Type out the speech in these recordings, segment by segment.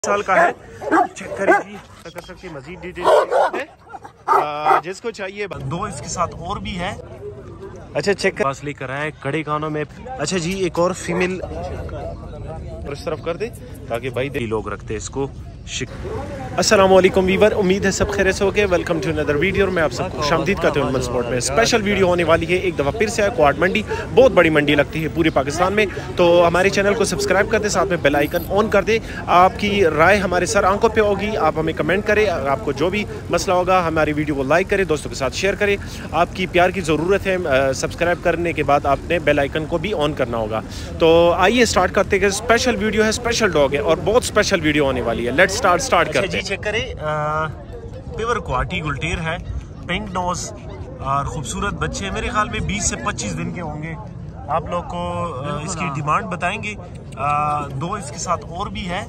साल का है। चेक करें जी, कर सकते हैं मजीद डिटेल जिसको चाहिए। दो इसके साथ और भी है। अच्छा चेक कर पास लेकर आए कड़े कानों में। अच्छा जी एक और फीमेल इस तरफ कर दे ताकि भाई लोग रखते हैं इसको। अस्सलाम वालेकुम वीवर, उम्मीद है सब खैरियत से होगे। Welcome to another video. मैं आप सबको खुशामदीद करते हैं उन्मन स्पॉट में। स्पेशल वीडियो होने वाली है, एक दफ़ा फिर से है क्वाड मंडी। बहुत बड़ी मंडी लगती है पूरे पाकिस्तान में, तो हमारे चैनल को सब्सक्राइब कर दे, साथ में बेल आइकन ऑन कर दे। आपकी राय हमारे सर आंखों पे होगी, आप हमें कमेंट करें। आपको जो भी मसला होगा हमारी वीडियो को लाइक करें, दोस्तों के साथ शेयर करें। आपकी प्यार की ज़रूरत है। सब्सक्राइब करने के बाद आपने बेल आइकन को भी ऑन करना होगा। तो आइए स्टार्ट करते हैं। स्पेशल वीडियो है, स्पेशल डॉग है और बहुत स्पेशल वीडियो होने वाली है। लेट्स स्टार्ट करते हैं। चेक करें, प्योर क्वालिटी गुलटेर है, पिंक नोज और खूबसूरत बच्चे। मेरे ख्याल में 20 से 25 दिन के होंगे। आप लोग को इसकी डिमांड बताएंगे। दो इसके साथ और भी है।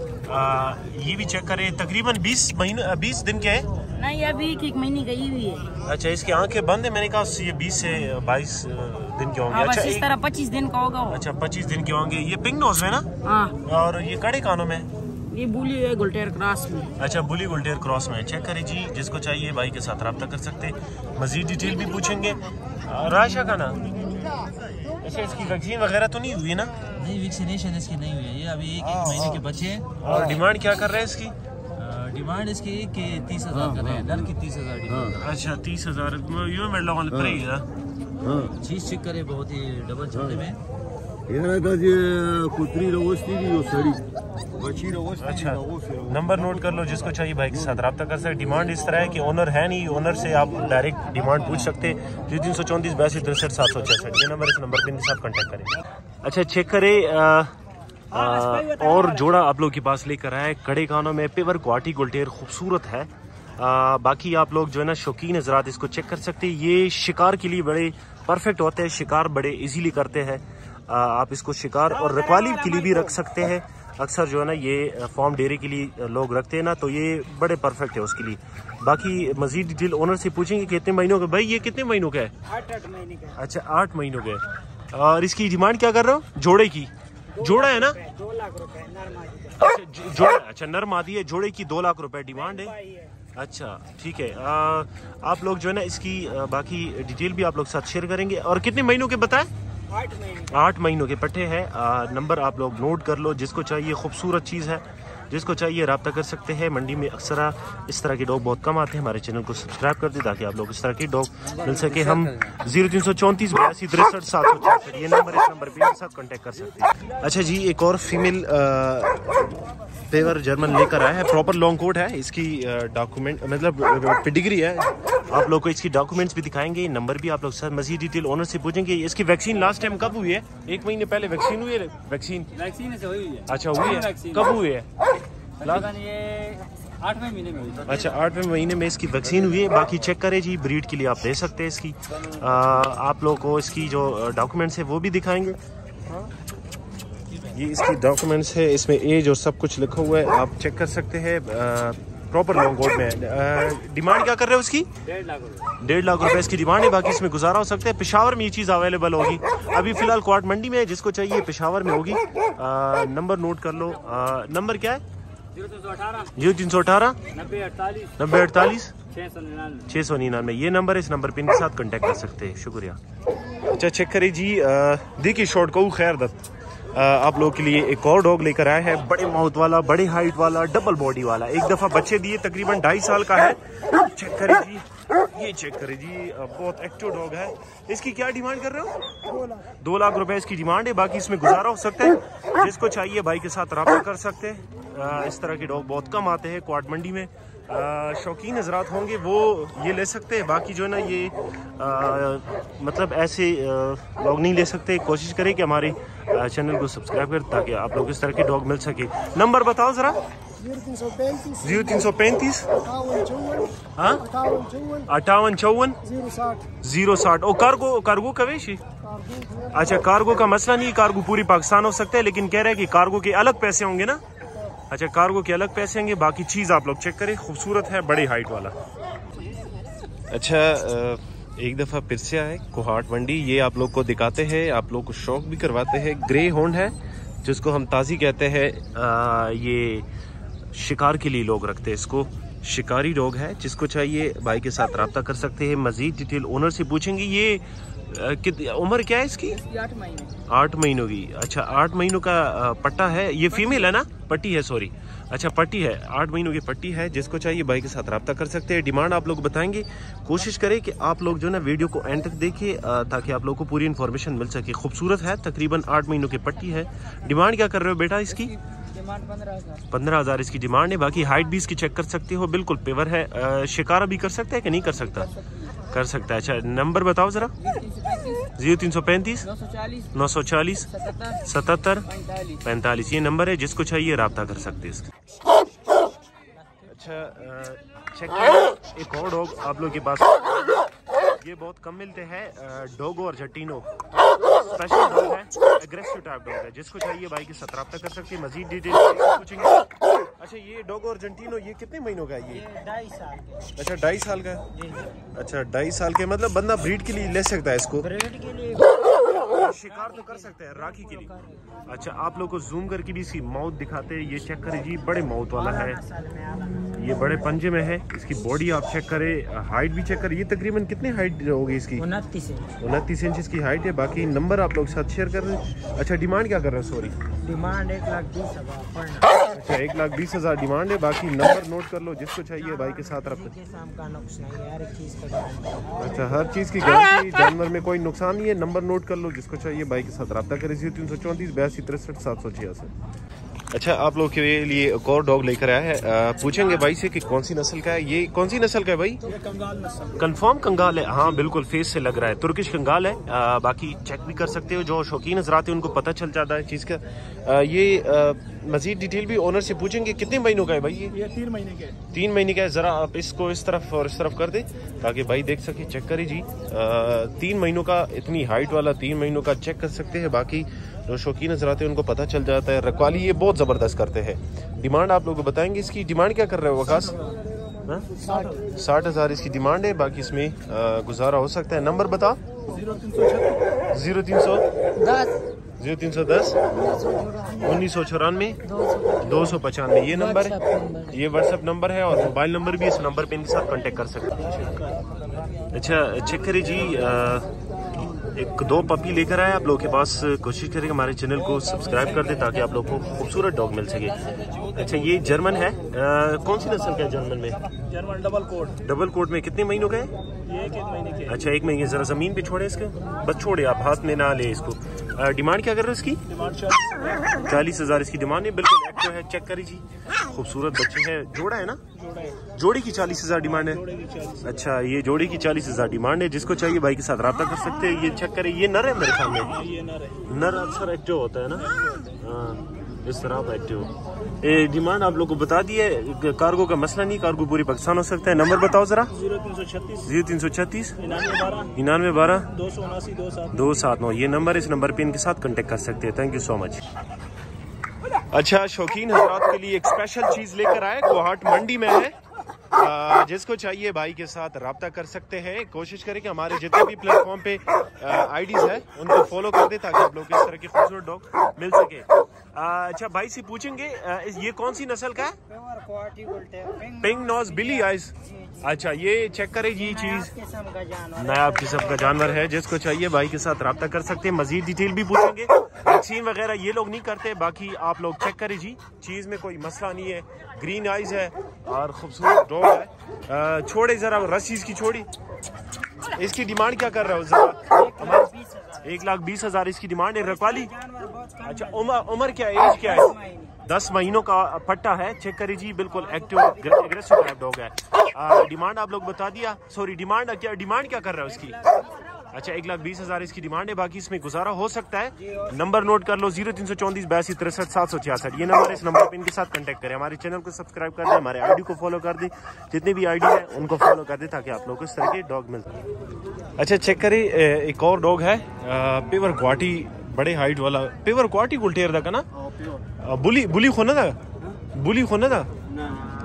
ये भी चेक करें, तकरीबन 20 दिन के है। नहीं, अभी एक महीने गई हुई है। अच्छा, इसकी आंखें बंद है। मैंने कहा ये 20 से 22 दिन के होंगे। अच्छा, इस तरह 25 दिन का होगा। अच्छा 25 दिन के होंगे। ये पिंक नोज है ना? हाँ। और ये कड़े कानों में, ये बुली है गुलटेर क्रॉस में। अच्छा बुली गुलटेर क्रॉस में। चेक करें जी, जिसको चाहिए भाई के साथ रब्ता कर सकते हैं। मजीद डिटेल भी पूछेंगे। राशा का ना, अच्छा इसकी वैक्सीन वगैरह तो नहीं हुई है ना? नहीं, वैक्सीनेशन इसकी नहीं हुई है। ये अभी एक महीने के बच्चे हैं। और डिमांड क्या कर रहे हैं इसकी? डिमांड इसकी कि 30,000 कर रहे हैं। नर की 30,000 डिमांड। अच्छा 30,000 यू मिल रहा है। चीज चेक करे, बहुत ही डबल चलने में। अच्छा नंबर नोट कर लो, जिसको चाहिए भाई के साथ रब्ता कर सकते। डिमांड इस तरह है कि ओनर है नहीं, ओनर से आप डायरेक्ट डिमांड पूछ सकते हैं। 334 82 63 766 ये नंबर, इस नंबर पे साथ कांटेक्ट करें। अच्छा चेक करें, और जोड़ा आप लोग के पास लेकर आए कड़े कानों में, पेवर क्वालिटी गुलटेर खूबसूरत है। बाकी आप लोग जो है ना शौकीन हजरात इसको चेक कर सकते हैं। ये शिकार के लिए बड़े परफेक्ट होते हैं, शिकार बड़े इजीली करते हैं। आप इसको शिकार और रखवाली के लिए भी रख सकते हैं। अक्सर जो है ना ये फार्म डेयरी के लिए लोग रखते हैं ना, तो ये बड़े परफेक्ट है उसके लिए। बाकी मजीद डिटेल ओनर से पूछेंगे कितने महीनों का। भाई ये कितने महीनों का है? 8 महीने का। अच्छा 8 महीनों का है। और इसकी डिमांड क्या कर रहे हो? जोड़े की जोड़ा है ना? 2 लाख रुपए नर मादी। अच्छा जोड़ा, अच्छा नर मादी है। जोड़े की 2 लाख रुपए डिमांड है। अच्छा ठीक है। आप लोग जो है ना इसकी बाकी डिटेल भी आप लोग साथ शेयर करेंगे। और कितने महीनों के बताएं? 8 महीनों के पट्टे हैं। नंबर आप लोग नोट कर लो, जिसको चाहिए। खूबसूरत चीज़ है, जिसको चाहिए रब्ता कर सकते हैं। मंडी में अक्सर इस तरह के डॉग बहुत कम आते हैं। हमारे चैनल को सब्सक्राइब कर दे ताकि आप लोग इस तरह के डॉग मिल सके। हम 0334 82 63 766 ये नंबर, इस नंबर पे साथ कांटेक्ट कर सकते हैं। अच्छा जी एक और फीमेल पेवर जर्मन लेकर आया है। प्रॉपर लॉन्ग कोट है इसकी। डॉक्यूमेंट मतलब पेडिग्री है। आप लोग को इसकी डॉक्यूमेंट्स भी दिखाएंगे। नंबर भी आप लोग सर मजीद डिटेल ओनर से पूछेंगे। इसकी वैक्सीन लास्ट टाइम कब हुई है? 1 महीने पहले वैक्सीन हुई है। वैक्सीन से हुई है। अच्छा हुई है। कब हुई है? ये 8वें महीने में हुई। अच्छा 8वें महीने में इसकी वैक्सीन हुई है। बाकी चेक करें जी, ब्रीड के लिए आप दे सकते हैं इसकी। आप लोग को इसकी जो डॉक्यूमेंट्स है वो भी दिखाएंगे। ये इसकी डॉक्यूमेंट्स है, इसमें एज और सब कुछ लिखा हुआ है, आप चेक कर सकते हैं। प्रॉपर लॉन्ग कोट में। डिमांड क्या कर रहे हो उसकी? 1.5 लाख रुपए इसकी डिमांड है। बाकी इसमें गुजारा हो सकता है। पेशावर में ये चीज़ अवेलेबल होगी। अभी फिलहाल क्वाड मंडी में है, जिसको चाहिए पेशावर में होगी। नंबर नोट कर लो। नंबर क्या है? 0318 90 48 699 ये नंबर है। इस नंबर पे इनके साथ कांटेक्ट कर सकते हैं। शुक्रिया। अच्छा चेक करिए जी, देखिए शॉर्ट को खैर दत्त आप लोग के लिए एक और डॉग लेकर आया है। बड़े माउथ वाला, बड़ी हाइट वाला, डबल बॉडी वाला। एक दफा बच्चे दिए, तकरीबन 2.5 साल का है। चेक करें जी, ये चेक करें जी, बहुत एक्टिव डॉग है। इसकी क्या डिमांड कर रहे हो? 2 लाख रुपए इसकी डिमांड है। बाकी इसमें गुजारा हो सकता है। जिसको चाहिए भाई के साथ रब्ता कर सकते हैं। इस तरह के डॉग बहुत कम आते हैं क्वाड मंडी में। शौकीन हजरात होंगे वो ये ले सकते हैं। बाकी जो है ना ये मतलब ऐसे लोग नहीं ले सकते। कोशिश करें कि हमारे चैनल को सब्सक्राइब करें ताकि आप लोग इस तरह के डॉग मिल सके। नंबर बताओ ज़रा। 0335 हाँ 5854 060। और कार्गो कवेशी? अच्छा कार्गो का मसला नहीं, कार्गो पूरी पाकिस्तान हो सकता है, लेकिन कह रहे हैं कि कार्गो के अलग पैसे होंगे ना? अच्छा कार्गो के अलग पैसे होंगे। बाकी चीज़ आप लोग चेक करें, खूबसूरत है, बड़ी हाइट वाला। अच्छा एक दफ़ा फिर से आए कोहाट मंडी, ये आप लोग को दिखाते हैं, आप लोग को शौक भी करवाते हैं। ग्रे होंड है जिसको हम ताज़ी कहते हैं। ये शिकार के लिए लोग रखते हैं इसको। शिकारी डॉग है, जिसको चाहिए भाई के साथ रब्ता कर सकते हैं। मजीद डिटेल ओनर से पूछेंगे। ये उम्र क्या है इसकी? 8 महीने। 8 महीनों की। अच्छा 8 महीनों का पट्टा है। ये फीमेल है ना? पट्टी है, सॉरी। अच्छा पट्टी है, 8 महीनों की पट्टी है। जिसको चाहिए भाई के साथ रब्ता कर सकते हैं। डिमांड आप लोग बताएंगे। कोशिश करें कि आप लोग जो है ना वीडियो को एंड तक देखिए ताकि आप लोग को पूरी इन्फॉर्मेशन मिल सके। खूबसूरत है, तकरीबन 8 महीनों की पट्टी है। डिमांड क्या कर रहे हो बेटा इसकी? डिमांड 15,000। 15,000 इसकी डिमांड है। बाकी हाइट भी इसकी चेक कर सकते हो, बिल्कुल पेवर है। शिकारा भी कर सकता है कि नहीं कर सकता? कर सकता है। अच्छा नंबर बताओ जरा। 0335 940 77 45 ये नंबर है, जिसको चाहिए रब्ता कर सकते हैं इसका। अच्छा चेक करें एक और डॉग आप लोग के पास। ये बहुत कम मिलते हैं, डोगो और जटीनो। स्पेशल डॉग है, एग्रेसिव टाइप डॉग है। जिसको चाहिए भाई के साथ रब्ता कर सकते हैं। मजीद डिटेल पूछेंगे। अच्छा ये डोगो और जटीनो ये कितने महीनों का है? ये 2.5 साल के। अच्छा 2.5 साल का। अच्छा 2.5 साल के, मतलब बंदा ब्रीड के लिए ले सकता है इसको? ब्रीड के लिए शिकार तो कर सकते हैं, राखी के लिए। अच्छा आप लोग को जूम करके भी इसकी माउथ दिखाते हैं। ये चेक करें जी, बड़े माउथ वाला है, ये बड़े पंजे में है। इसकी बॉडी आप चेक करें, हाइट भी चेक करें। ये तकरीबन कितने हाइट होगी इसकी? 29 इंच इसकी हाइट है। बाकी नंबर आप लोग साथ शेयर कर रहे हैं। अच्छा डिमांड क्या कर रहे हैं? Sorry demand 1,20,000। अच्छा 1,20,000 डिमांड है। बाकी नंबर नोट कर लो, जिसको चाहिए भाई के साथ रब्ता। अच्छा हर चीज़ की गारंटी, जानवर में कोई नुकसान नहीं है। नंबर नोट कर लो, जिसको चाहिए भाई के साथ रब्ता करें। 0334 82 63 786। अच्छा आप लोग के लिए एक और डॉग लेकर आया है। पूछेंगे भाई से कि कौन सी नस्ल का है। ये कौन सी नस्ल का है भाई? ये कंगाल नस्ल। कंफर्म कंगाल है? हाँ बिल्कुल फेस से लग रहा है, तुर्किश कंगाल है। बाकी चेक भी कर सकते हो, जो शौकीन हजरात है उनको पता चल जाता है चीज़ का। ये मजीद डिटेल भी ओनर से पूछेंगे। कितने महीनों का है भाई ये? 3 महीने के। 3 महीने का है। ज़रा आप इसको इस तरफ और इस तरफ कर दे ताकि भाई देख सके। चेक करिए जी, 3 महीनों का, इतनी हाइट वाला 3 महीनों का चेक कर सकते हैं। बाकी जो शौकीन हजरात है उनको पता चल जाता है। रखवाली ये बहुत ज़बरदस्त करते हैं। डिमांड आप लोग को बताएंगे। इसकी डिमांड क्या कर रहे हो वकास? 60,000 इसकी डिमांड है। बाकी इसमें गुजारा हो सकता है। नंबर बता। 0310 1994 295 ये नंबर है। ये व्हाट्सएप नंबर है और मोबाइल नंबर भी इस नंबर पे इनके साथ कांटेक्ट कर सकते हैं। अच्छा चेक करिए जी, 1-2 पपी लेकर आए आप लोग के पास। कोशिश करें हमारे चैनल को सब्सक्राइब कर दे ताकि आप लोग को खूबसूरत डॉग मिल सके। अच्छा ये जर्मन है, कौन सी नस्ल का है जर्मन में? German double quote. Double quote में कितने महीनों का है? ये 1 महीने के। अच्छा 1 महीने। जरा जमीन पे छोड़े इसको, बस छोड़े आप, हाथ में ना ले इसको। डिमांड क्या कर रहे हो इसकी? डिमांड 40,000 इसकी डिमांड है। बिल्कुल एक्टिव है, चेक करिए जी, खूबसूरत बच्चे हैं। जोड़ा है ना? जोड़ी की 40,000 डिमांड है। अच्छा ये जोड़ी की 40,000 डिमांड है। जिसको चाहिए भाई के साथ रब्ता कर सकते हैं। ये चेक करें, ये नर है मेरे ख्याल में। ये नर है। नर अक्सर एक्टिव होता है ना? हाँ इस तरह एक्टिव। डिमांड आप लोग को बता दी है। कार्गो का मसला नहीं, कार्गो पूरी पाकिस्तान हो सकता है। नंबर बताओ जरा। 0336 99 12 279 ये नंबर, इस नंबर पे इनके साथ कांटेक्ट कर सकते हैं। Thank you so much. अच्छा शौकीन हजरात के लिए एक स्पेशल चीज लेकर आए, कोहाट मंडी में है। जिसको चाहिए भाई के साथ रब्ता कर सकते हैं। कोशिश करें कि हमारे जितने भी प्लेटफॉर्म पे आईडीज है उनको फॉलो कर दे ताकि आप लोग को इस तरह के खूबसूरत डॉग मिल सके। अच्छा भाई से पूछेंगे ये कौन सी नस्ल का है? पिंक नोज बिली आइज। अच्छा ये चेक करें जी, चीज नायाब किस्म का जानवर है। जिसको चाहिए भाई के साथ रब्ता कर सकते हैं। मजीद डिटेल भी पूछेंगे। वैक्सीन वगैरह ये लोग नहीं करते। बाकी आप लोग चेक करें जी, चीज में कोई मसला नहीं है। ग्रीन आइज है और खूबसूरत डॉग है। छोड़े जरा रस्सी इसकी छोड़ी। इसकी डिमांड क्या कर रहा हो जरा? 1,20,000 इसकी डिमांड है। रखवाली? अच्छा उम्र क्या है, एज क्या है? 10 महीनों का पट्टा है। चेक करिए जी, बिल्कुल एक्टिव एग्रेसिव टाइप डॉग है। डिमांड आप लोग बता दिया। सॉरी डिमांड क्या कर रहा है उसकी? अच्छा 1,20,000 इसकी डिमांड है। बाकी इसमें गुजारा हो सकता है। नंबर नोट कर लो 0334 82 63 766 ये नंबर है। इस नंबर पे इनके साथ कांटेक्ट करें। हमारे चैनल को सब्सक्राइब कर दें, हमारे आईडी को फॉलो कर दें, जितने भी आईडी है उनको फॉलो कर दें ताकि आप लोगों को इस तरह के डॉग मिलते। अच्छा चेक करें, एक और डॉग है पेवर क्वाटी, बड़े हाइट वाला पेवर क्वाटी गुलटेर का ना बुली खोना था।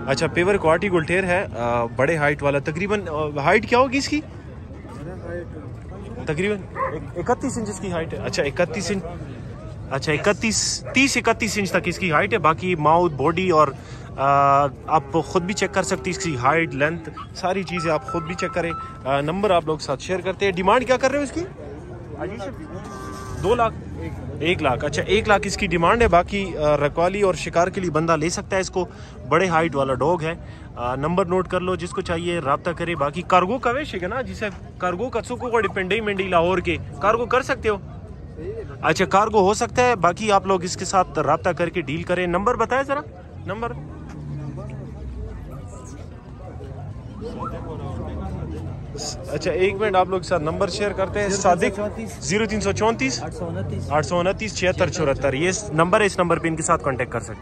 अच्छा पेवर क्वाटी गुलटेर है, बड़े हाइट वाला। तकरीबन हाइट क्या होगी इसकी? तकरीबन 31 इंच इसकी हाइट है। अच्छा 31 इंच। अच्छा 31 इंच तक इसकी हाइट है। बाकी माउथ बॉडी और आप खुद भी चेक कर सकते हैं इसकी हाइट, लेंथ, सारी चीज़ें आप खुद भी चेक करें। नंबर आप लोग साथ शेयर करते हैं। डिमांड क्या कर रहे हो इसकी? 2 लाख, 1 लाख। अच्छा, 1 लाख इसकी डिमांड है। बाकी रखवाली और शिकार के लिए बंदा ले सकता है इसको। बड़े हाइट वाला डॉग है। नंबर नोट कर लो, जिसको चाहिए रब्ता करे। बाकी कार्गो का वेश है ना, जिसे कार्गो का सुको को डिपेंडई मंडी लाहौर के कार्गो कर सकते हो। अच्छा, कार्गो हो सकता है। बाकी आप लोग इसके साथ रब्ता करके डील करें। नंबर बताएं ज़रा। नंबर अच्छा, 1 मिनट आप लोग के साथ नंबर शेयर करते हैं। सादिक 0334 829 76 74 74, ये नंबर है। इस नंबर पे इनके साथ कांटेक्ट कर सकते हैं।